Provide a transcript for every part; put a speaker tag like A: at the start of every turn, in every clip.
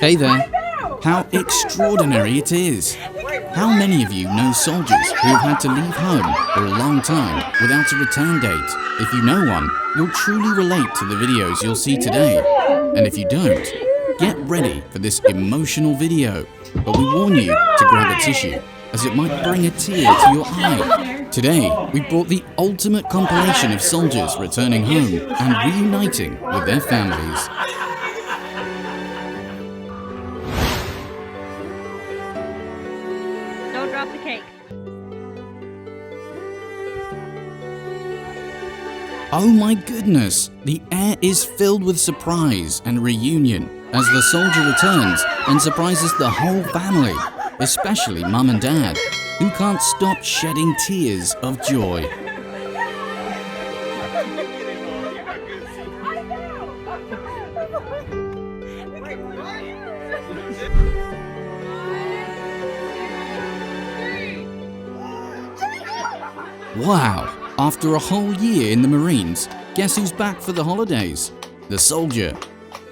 A: Hey there. How extraordinary it is. How many of you know soldiers who have had to leave home for a long time without a return date? If you know one, you'll truly relate to the videos you'll see today. And if you don't, get ready for this emotional video. But we warn you to grab a tissue, as it might bring a tear to your eye. Today, we brought the ultimate compilation of soldiers returning home and reuniting with their families.
B: Don't drop the cake.
A: Oh my goodness, the air is filled with surprise and reunion as the soldier returns and surprises the whole family, especially Mum and Dad, who can't stop shedding tears of joy. Wow, after a whole year in the Marines, guess who's back for the holidays? The soldier.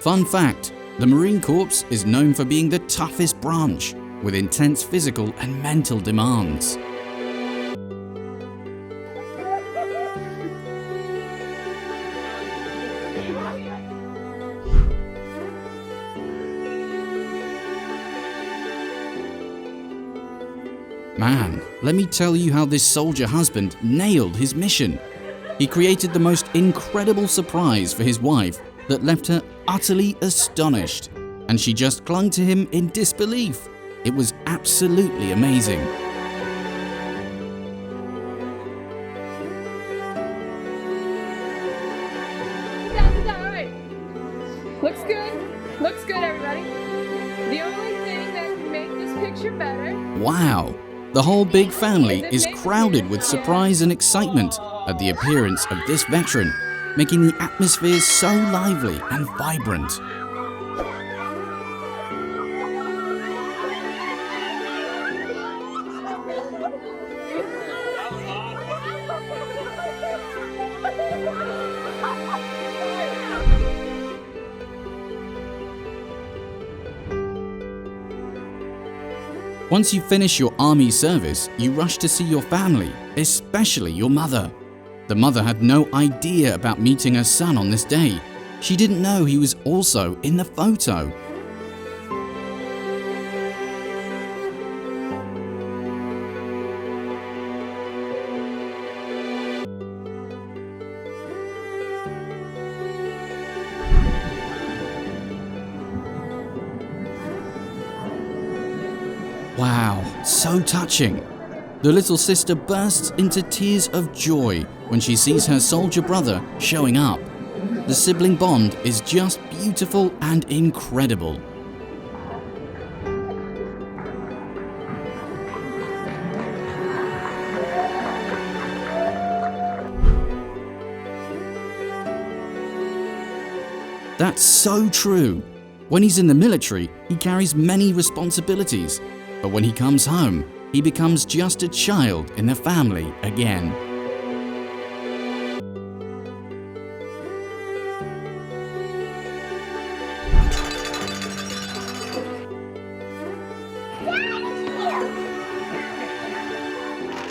A: Fun fact, the Marine Corps is known for being the toughest branch, with intense physical and mental demands. Man, let me tell you how this soldier husband nailed his mission. He created the most incredible surprise for his wife that left her utterly astonished, and she just clung to him in disbelief. It was absolutely amazing.
C: Is that right? Looks good. Looks good, everybody. The only thing that can make this picture better.
A: Wow, the whole big family is crowded with surprise and excitement at the appearance of this veteran, making the atmosphere so lively and vibrant. Once you finish your army service, you rush to see your family, especially your mother. The mother had no idea about meeting her son on this day. She didn't know he was also in the photo. Wow, so touching. The little sister bursts into tears of joy when she sees her soldier brother showing up. The sibling bond is just beautiful and incredible. That's so true. When he's in the military, he carries many responsibilities. But when he comes home, he becomes just a child in the family again.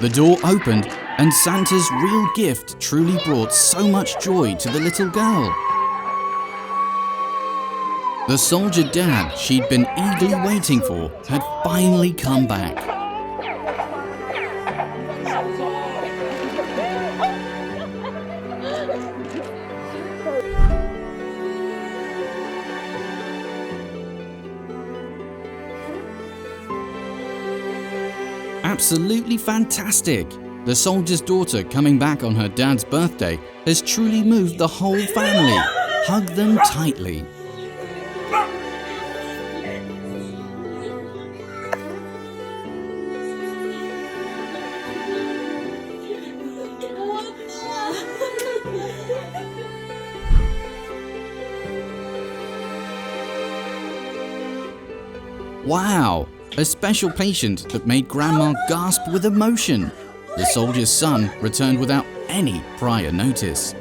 A: The door opened, and Santa's real gift truly brought so much joy to the little girl. The soldier dad she'd been eagerly waiting for had finally come back. Absolutely fantastic! The soldier's daughter coming back on her dad's birthday has truly moved the whole family. Hug them tightly. Wow! A special patient that made Grandma gasp with emotion. The soldier's son returned without any prior notice.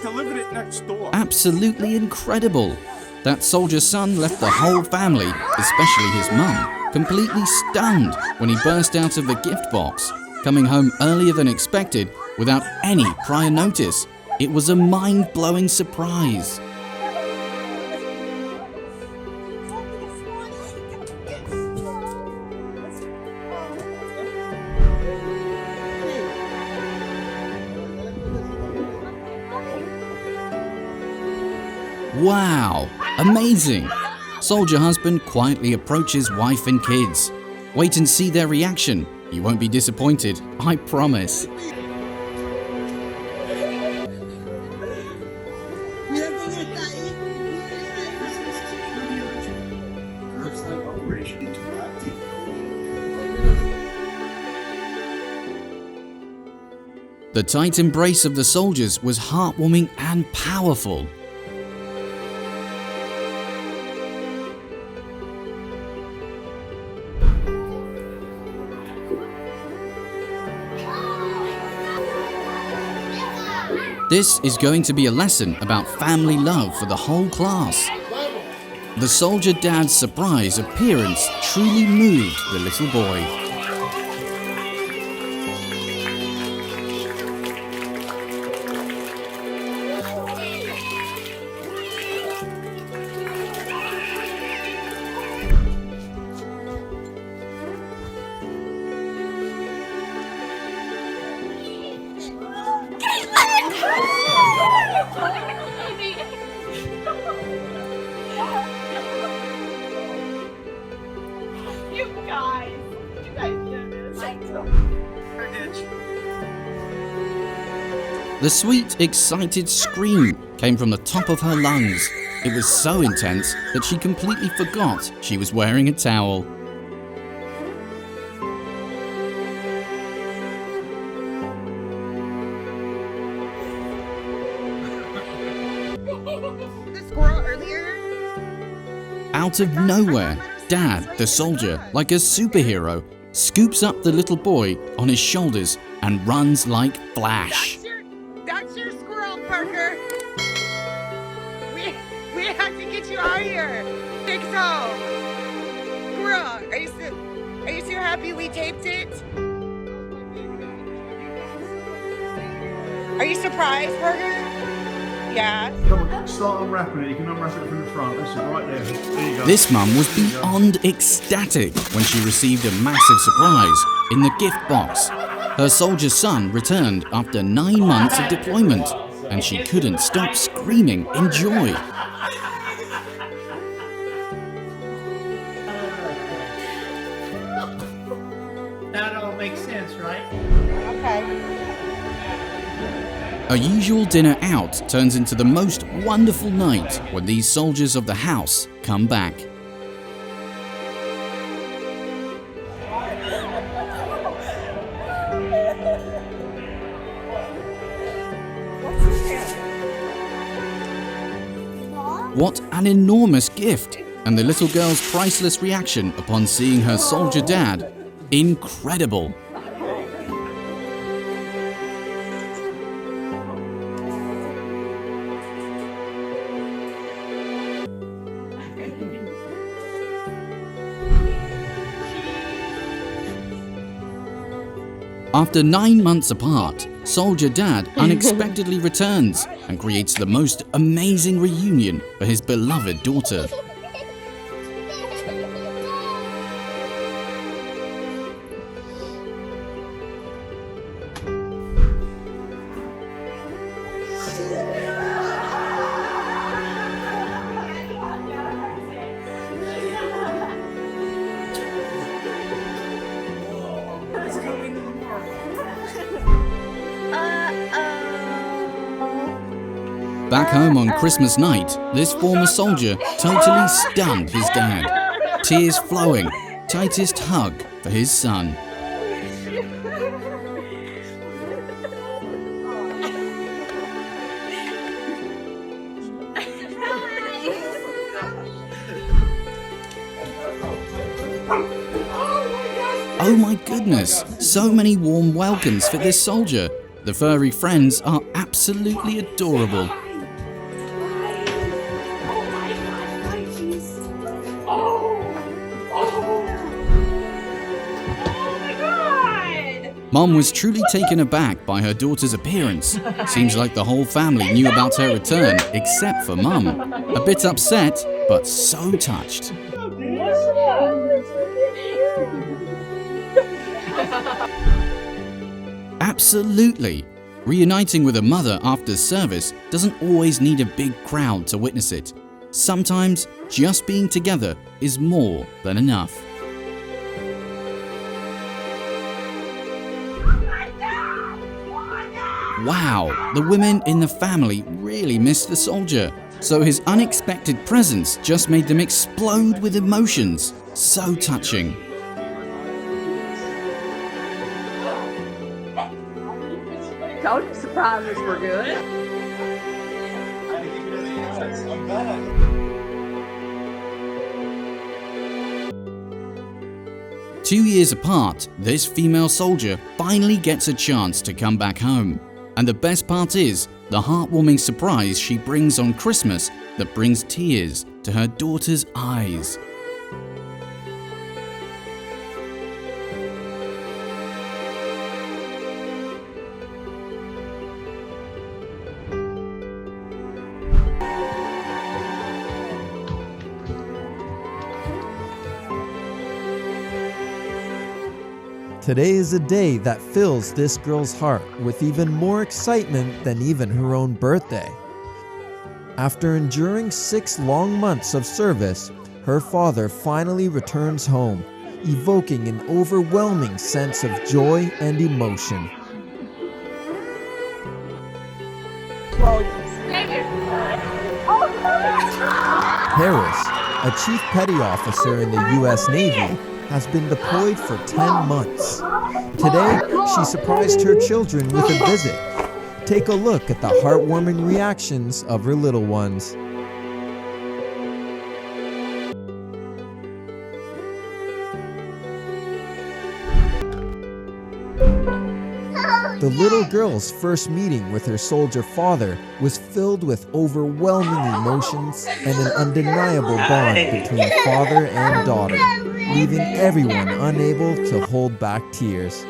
B: delivered it next door.
A: Absolutely incredible. That soldier's son left the whole family, especially his mum, completely stunned when he burst out of the gift box, coming home earlier than expected without any prior notice. It was a mind-blowing surprise. Wow, amazing! Soldier husband quietly approaches wife and kids. Wait and see their reaction. You won't be disappointed, I promise. The tight embrace of the soldiers was heartwarming and powerful. This is going to be a lesson about family love for the whole class. The soldier dad's surprise appearance truly moved the little boy.
C: You guys did this.
A: The sweet, excited scream came from the top of her lungs. It was so intense that she completely forgot she was wearing a towel.
D: The squirrel earlier?
A: Out of nowhere, Dad, the soldier, like a superhero, scoops up the little boy on his shoulders and runs like Flash.
D: That's your squirrel, Parker. We have to get you out of here. Take us home. Squirrel, are you so happy we taped it? Are you surprised, Parker? Yeah.
B: Come on, start unwrapping it. You can unwrap it from the front. That's it, right there. There you go.
A: This mum was beyond ecstatic when she received a massive surprise in the gift box. Her soldier son returned after 9 months of deployment, and she couldn't stop screaming in joy.
E: That all makes sense, right?
D: Okay.
A: A usual dinner out turns into the most wonderful night when these soldiers of the house come back. What an enormous gift! And the little girl's priceless reaction upon seeing her soldier dad, incredible! After 9 months apart, Soldier Dad unexpectedly returns and creates the most amazing reunion for his beloved daughter. Back home on Christmas night, this former soldier totally stunned his dad. Tears flowing, tightest hug for his son. Oh my goodness, so many warm welcomes for this soldier. The furry friends are absolutely adorable. Mom was truly taken aback by her daughter's appearance. Seems like the whole family knew about her return, except for Mum. A bit upset, but so touched. Absolutely! Reuniting with a mother after service doesn't always need a big crowd to witness it. Sometimes, just being together is more than enough. Wow, the women in the family really missed the soldier, so his unexpected presence just made them explode with emotions. So touching.
C: Told you surprises were good.
A: Two years apart, this female soldier finally gets a chance to come back home. And the best part is, the heartwarming surprise she brings on Christmas that brings tears to her daughter's eyes.
F: Today is a day that fills this girl's heart with even more excitement than even her own birthday. After enduring 6 long months of service, her father finally returns home, evoking an overwhelming sense of joy and emotion. Harris, a chief petty officer in the U.S. Navy, has been deployed for 10 months. Today, she surprised her children with a visit. Take a look at the heartwarming reactions of her little ones. The little girl's first meeting with her soldier father was filled with overwhelming emotions and an undeniable bond between father and daughter, leaving everyone unable to hold back tears.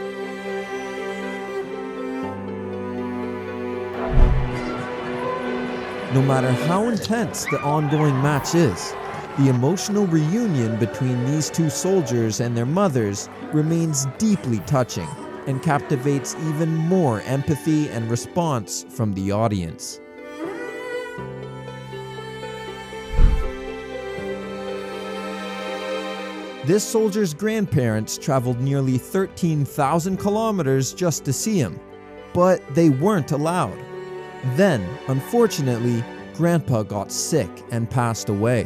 F: No matter how intense the ongoing match is, the emotional reunion between these two soldiers and their mothers remains deeply touching and captivates even more empathy and response from the audience. This soldier's grandparents traveled nearly 13,000 kilometers just to see him, but they weren't allowed. Then, unfortunately, Grandpa got sick and passed away.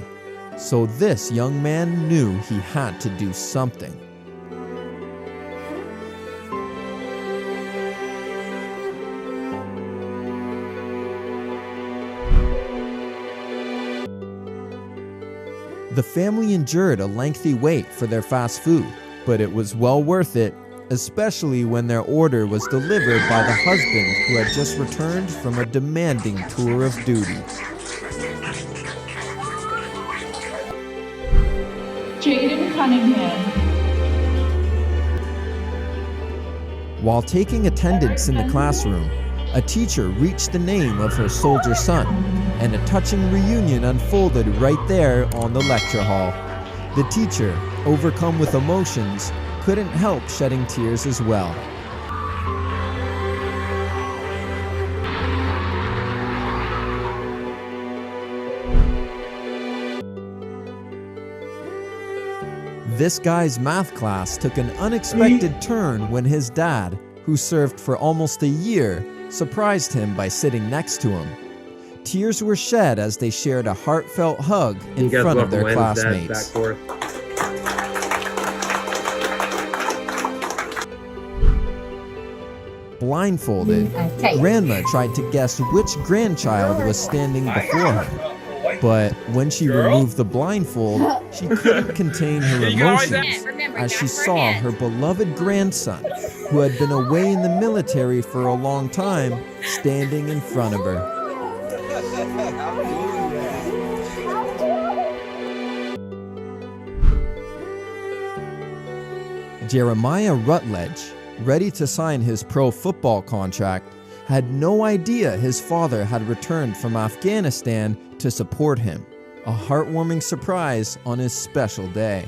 F: So this young man knew he had to do something. The family endured a lengthy wait for their fast food, but it was well worth it, especially when their order was delivered by the husband who had just returned from a demanding tour of duty.
G: Jaden Cunningham.
F: While taking attendance in the classroom, a teacher reached the name of her soldier son, and a touching reunion unfolded right there on the lecture hall. The teacher, overcome with emotions, couldn't help shedding tears as well. This guy's math class took an unexpected turn when his dad, who served for almost a year, surprised him by sitting next to him. Tears were shed as they shared a heartfelt hug in front of their classmates. Blindfolded, Grandma tried to guess which grandchild was standing before her. But when she removed the blindfold, she couldn't contain her emotions as she saw her beloved grandson, who had been away in the military for a long time, standing in front of her. Jeremiah Rutledge, ready to sign his pro football contract, had no idea his father had returned from Afghanistan to support him. A heartwarming surprise on his special day.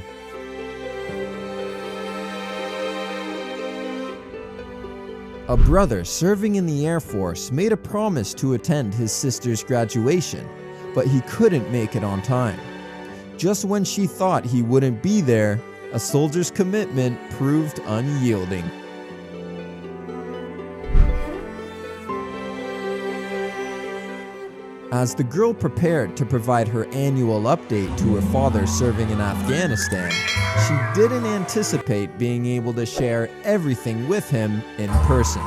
F: A brother serving in the Air Force made a promise to attend his sister's graduation, but he couldn't make it on time. Just when she thought he wouldn't be there, a soldier's commitment proved unyielding. As the girl prepared to provide her annual update to her father serving in Afghanistan, she didn't anticipate being able to share everything with him in person.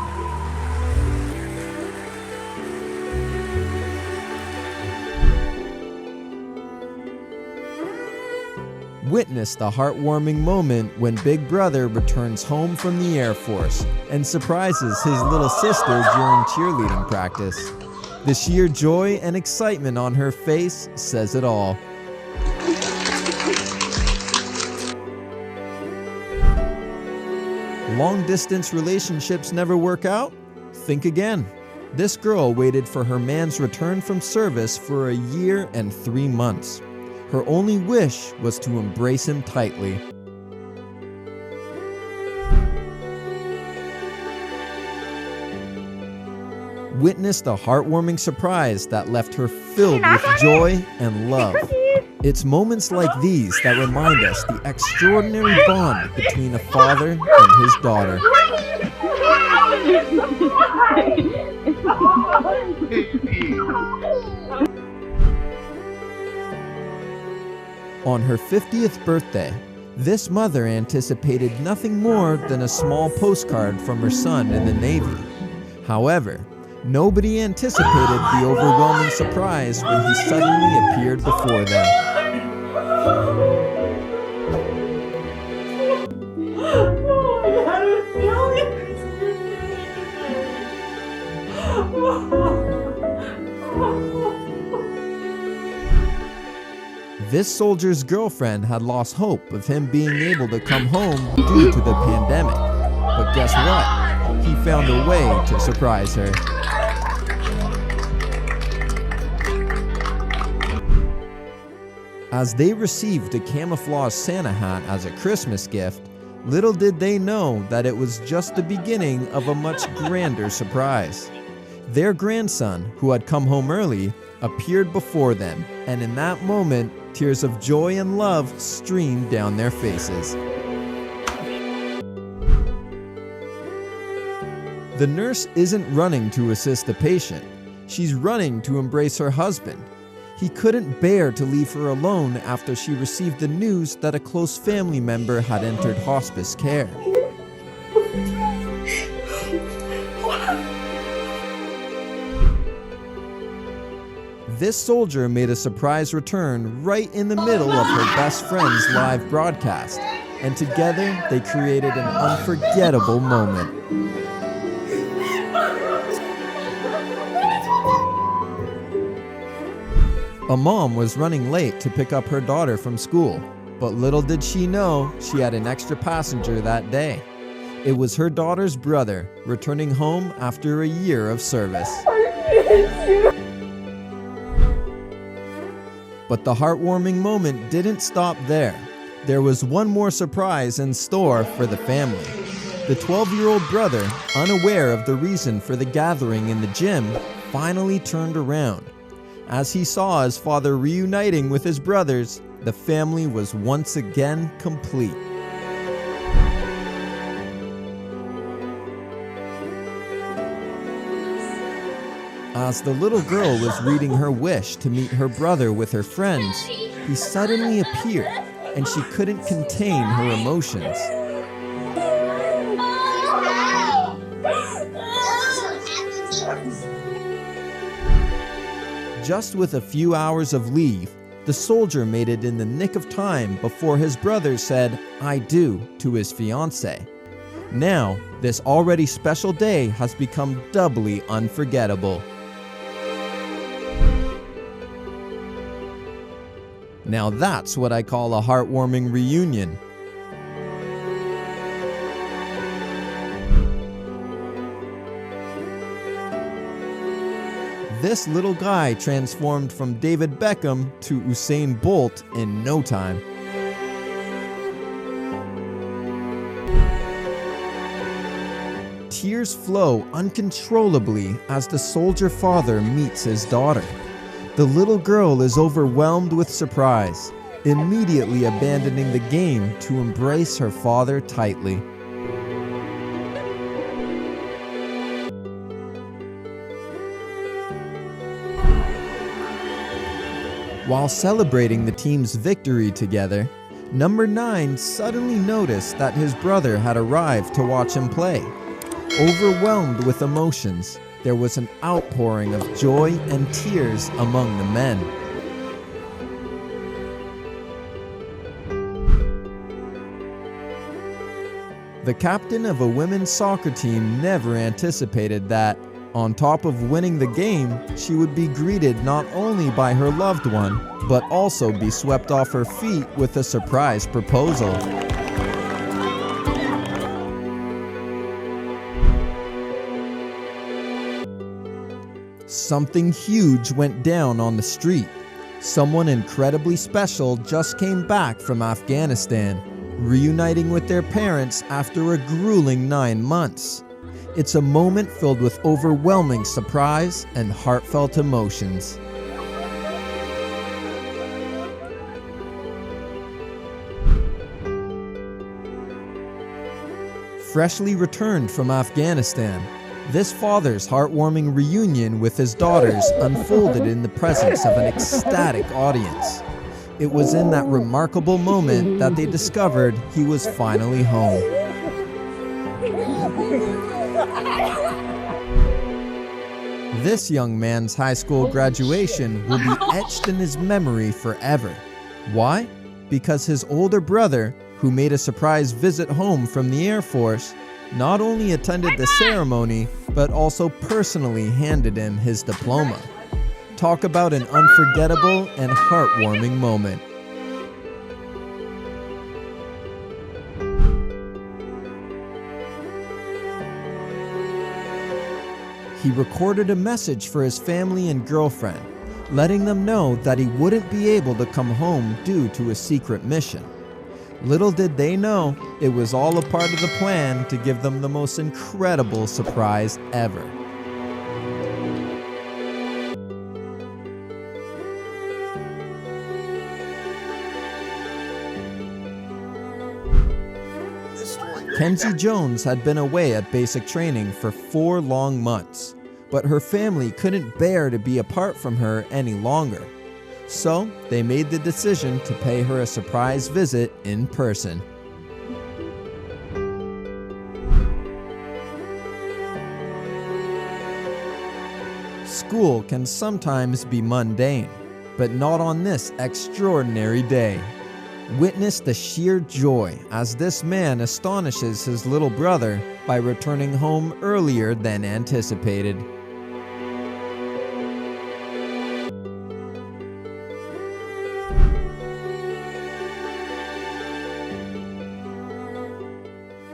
F: Witness the heartwarming moment when Big Brother returns home from the Air Force and surprises his little sister during cheerleading practice. The sheer joy and excitement on her face says it all. Long-distance relationships never work out? Think again. This girl waited for her man's return from service for a year and 3 months. Her only wish was to embrace him tightly. Witness the heartwarming surprise that left her filled with joy and love. It's moments like these that remind us the extraordinary bond between a father and his daughter. On her 50th birthday, this mother anticipated nothing more than a small postcard from her son in the Navy. However, nobody anticipated the overwhelming surprise when he suddenly appeared before them. This soldier's girlfriend had lost hope of him being able to come home due to the pandemic. But guess what? He found a way to surprise her. As they received a camouflage Santa hat as a Christmas gift, little did they know that it was just the beginning of a much grander surprise. Their grandson, who had come home early, appeared before them, and in that moment, tears of joy and love streamed down their faces. The nurse isn't running to assist the patient. She's running to embrace her husband. He couldn't bear to leave her alone after she received the news that a close family member had entered hospice care. This soldier made a surprise return right in the middle of her best friend's live broadcast, and together they created an unforgettable moment. A mom was running late to pick up her daughter from school, but little did she know she had an extra passenger that day. It was her daughter's brother, returning home after a year of service. But the heartwarming moment didn't stop there. There was one more surprise in store for the family. The 12-year-old brother, unaware of the reason for the gathering in the gym, finally turned around. As he saw his father reuniting with his brothers, the family was once again complete. As the little girl was reading her wish to meet her brother with her friends, he suddenly appeared, and she couldn't contain her emotions. Just with a few hours of leave, the soldier made it in the nick of time before his brother said, "I do," to his fiancée. Now, this already special day has become doubly unforgettable. Now that's what I call a heartwarming reunion. This little guy transformed from David Beckham to Usain Bolt in no time. Tears flow uncontrollably as the soldier father meets his daughter. The little girl is overwhelmed with surprise, immediately abandoning the game to embrace her father tightly. While celebrating the team's victory together, number 9 suddenly noticed that his brother had arrived to watch him play. Overwhelmed with emotions, there was an outpouring of joy and tears among the men. The captain of a women's soccer team never anticipated that, on top of winning the game, she would be greeted not only by her loved one, but also be swept off her feet with a surprise proposal. Something huge went down on the street. Someone incredibly special just came back from Afghanistan, reuniting with their parents after a grueling 9 months. It's a moment filled with overwhelming surprise and heartfelt emotions. Freshly returned from Afghanistan, this father's heartwarming reunion with his daughters unfolded in the presence of an ecstatic audience. It was in that remarkable moment that they discovered he was finally home. This young man's high school graduation will be etched in his memory forever. Why? Because his older brother, who made a surprise visit home from the Air Force, not only attended the ceremony, but also personally handed him his diploma. Talk about an unforgettable and heartwarming moment. He recorded a message for his family and girlfriend, letting them know that he wouldn't be able to come home due to a secret mission. Little did they know, it was all a part of the plan to give them the most incredible surprise ever. Kenzie Jones had been away at basic training for 4 long months, but her family couldn't bear to be apart from her any longer. So, they made the decision to pay her a surprise visit in person. School can sometimes be mundane, but not on this extraordinary day. Witness the sheer joy as this man astonishes his little brother by returning home earlier than anticipated.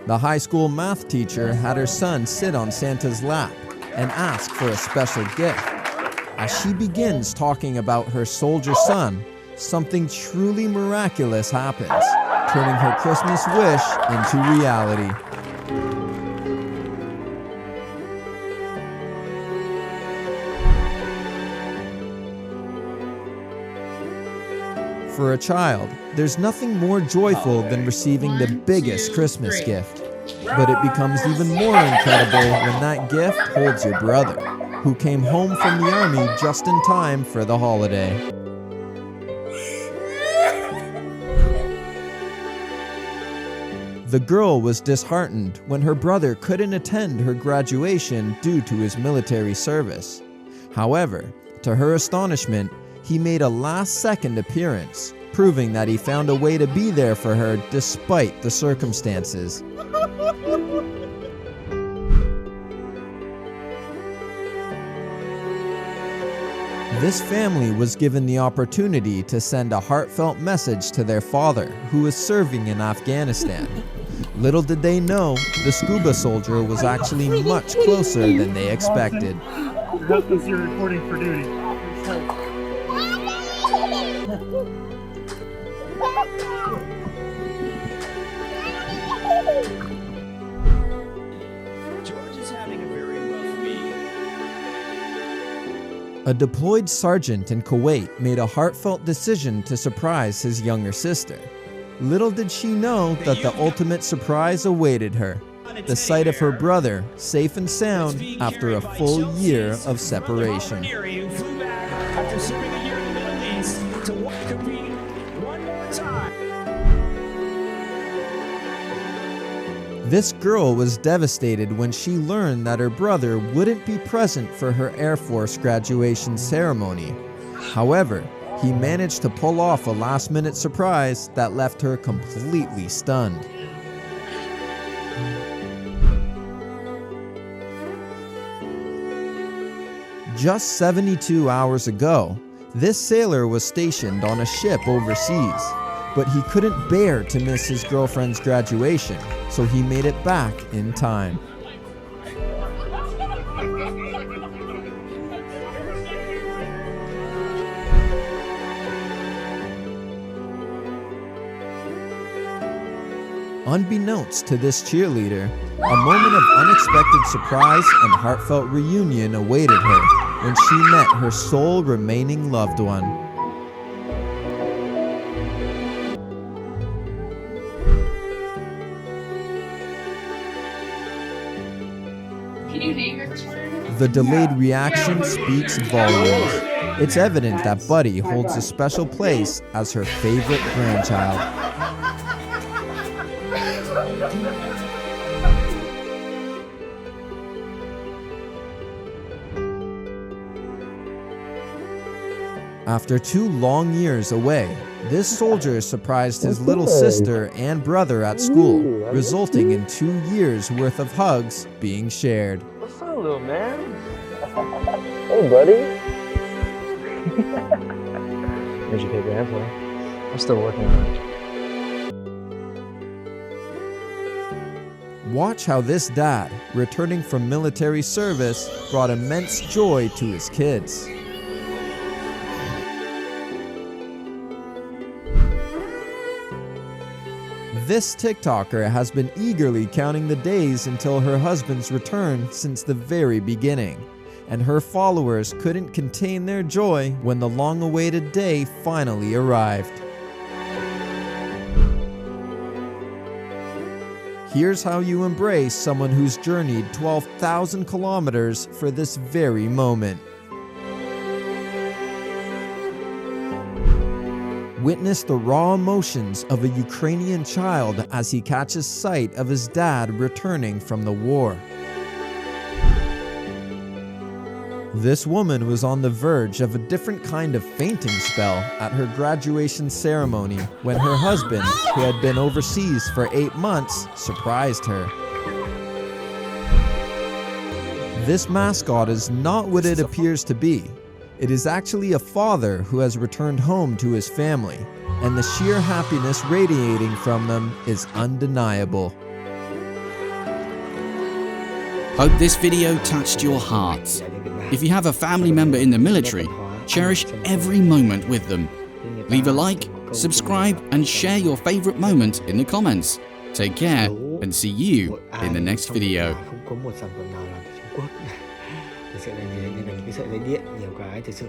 F: The high school math teacher had her son sit on Santa's lap and ask for a special gift. As she begins talking about her soldier son, something truly miraculous happens, turning her Christmas wish into reality. For a child, there's nothing more joyful than receiving the biggest Christmas gift. But it becomes even more incredible when that gift holds your brother, who came home from the army just in time for the holiday. The girl was disheartened when her brother couldn't attend her graduation due to his military service. However, to her astonishment, he made a last-second appearance, proving that he found a way to be there for her despite the circumstances. This family was given the opportunity to send a heartfelt message to their father, who was serving in Afghanistan. Little did they know, the scuba soldier was actually much closer than they expected.
B: Help us, you're reporting for duty.
H: George is having a very rough week.
F: A deployed sergeant in Kuwait made a heartfelt decision to surprise his younger sister. Little did she know that the ultimate surprise awaited her. The sight of her brother, safe and sound, after a full year of separation.
H: Who flew back after serving a year in the Middle East to compete one more time.
F: This girl was devastated when she learned that her brother wouldn't be present for her Air Force graduation ceremony. However, he managed to pull off a last-minute surprise that left her completely stunned. Just 72 hours ago, this sailor was stationed on a ship overseas, but he couldn't bear to miss his girlfriend's graduation, so he made it back in time. Unbeknownst to this cheerleader, a moment of unexpected surprise and heartfelt reunion awaited her when she met her sole remaining loved one.
G: Can you name your return?
F: The delayed reaction speaks volumes. It's evident that Buddy holds a special place as her favorite grandchild. After 2 long years away, this soldier surprised his little sister and brother at school, resulting in 2 years' worth of hugs being shared.
I: What's up, little man? Hey, buddy. Where'd you pick your hand for? I'm still working on it.
F: Watch how this dad, returning from military service, brought immense joy to his kids. This TikToker has been eagerly counting the days until her husband's return since the very beginning, and her followers couldn't contain their joy when the long-awaited day finally arrived. Here's how you embrace someone who's journeyed 12,000 kilometers for this very moment. Witness the raw emotions of a Ukrainian child as he catches sight of his dad returning from the war. This woman was on the verge of a different kind of fainting spell at her graduation ceremony when her husband, who had been overseas for 8 months, surprised her. This mascot is not what it appears to be. It is actually a father who has returned home to his family, and the sheer happiness radiating from them is undeniable.
A: Hope this video touched your heart. If you have a family member in the military, cherish every moment with them. Leave a like, subscribe, and share your favorite moment in the comments. Take care, and see you in the next video.
I: Không có một sản phẩm nào làm từ Trung Quốc. Thực sự là những cái sợi dây điện nhiều cái thực sự